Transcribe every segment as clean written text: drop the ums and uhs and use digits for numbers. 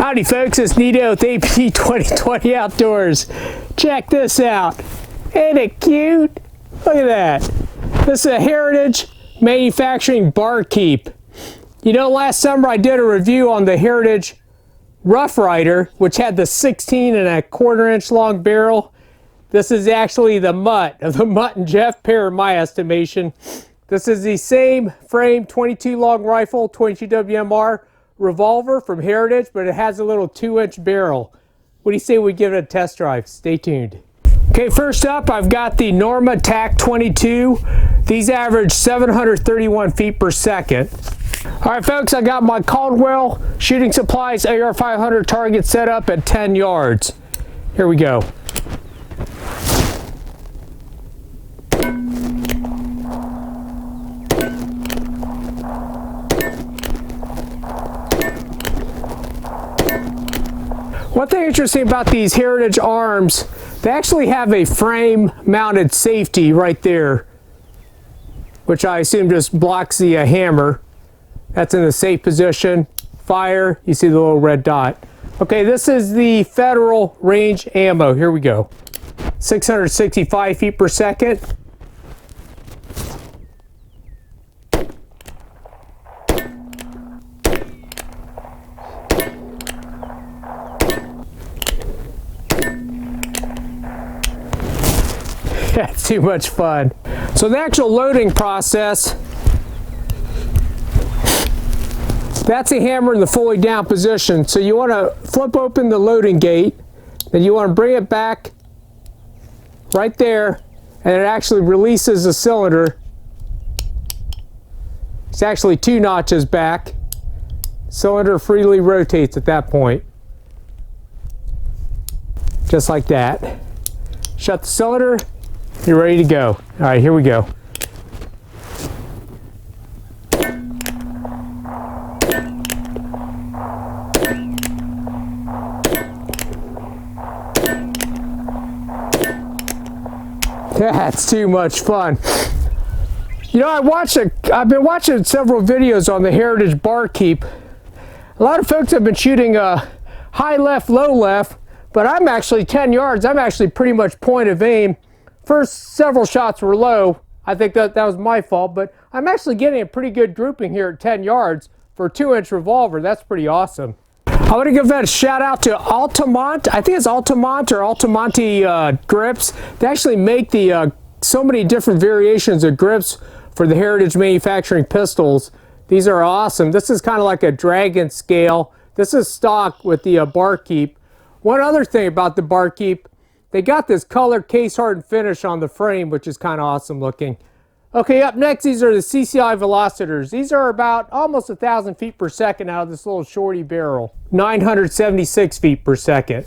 Howdy folks, it's Nito with AP 2020 Outdoors. Check this out. Ain't it cute? Look at that. This is a Heritage Manufacturing Barkeep. You know, last summer I did a review on the Heritage Rough Rider, which had the 16.25-inch long barrel. This is actually the mutt of the Mutt and Jeff pair in my estimation. This is the same frame 22 long rifle, 22 WMR revolver from Heritage, but it has a little 2-inch barrel. What do you say we give it a test drive? Stay tuned. Okay, first up I've got the Norma TAC 22. These average 731 feet per second. All right folks, I got my Caldwell Shooting Supplies AR500 target set up at 10 yards. Here we go. One thing interesting about these Heritage arms, they actually have a frame mounted safety right there, which I assume just blocks the hammer. That's in the safe position. Fire, you see the little red dot. Okay, this is the Federal range ammo. Here we go. 665 feet per second. That's too much fun. So the actual loading process, that's a hammer in the fully down position. So you want to flip open the loading gate, then you want to bring it back right there, and it actually releases the cylinder. It's actually 2 notches back. Cylinder freely rotates at that point. Just like that. Shut the cylinder. You're ready to go. All right, here we go. That's too much fun. You know, I've been watching several videos on the Heritage Barkeep. A lot of folks have been shooting high left, low left, but I'm actually 10 yards. I'm actually pretty much point of aim. First several shots were low. I think that was my fault, but I'm actually getting a pretty good grouping here at 10 yards for a 2-inch revolver. That's pretty awesome. I want to give that a shout out to Altamont. I think it's Altamont or Altamonte grips. They actually make the so many different variations of grips for the Heritage Manufacturing pistols. These are awesome. This is kind of like a dragon scale. This is stock with the Barkeep. One other thing about the Barkeep, they got this color case hardened finish on the frame, which is kind of awesome looking. Okay, up next, these are the CCI velocitors. These are about almost 1,000 feet per second out of this little shorty barrel. 976 feet per second.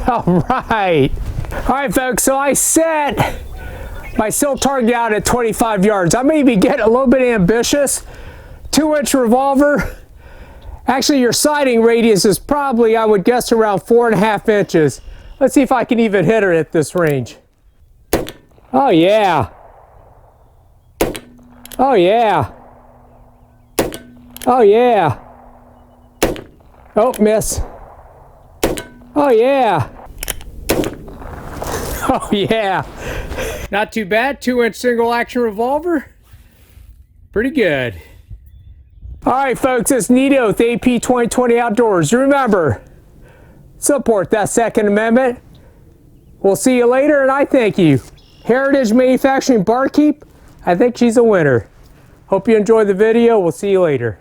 All right, folks, so I set my sill target out at 25 yards. I may be getting a little bit ambitious. 2-inch revolver. Actually, your sighting radius is probably, I would guess, around 4.5 inches. Let's see if I can even hit her at this range. Oh yeah. Oh yeah. Oh yeah. Oh, miss. Oh yeah. Oh yeah. Not too bad. 2-inch single action revolver. Pretty good. All right, folks, it's Nito with AP 2020 Outdoors. Remember, support that Second Amendment. We'll see you later, and I thank you. Heritage Manufacturing Barkeep, I think she's a winner. Hope you enjoyed the video. We'll see you later.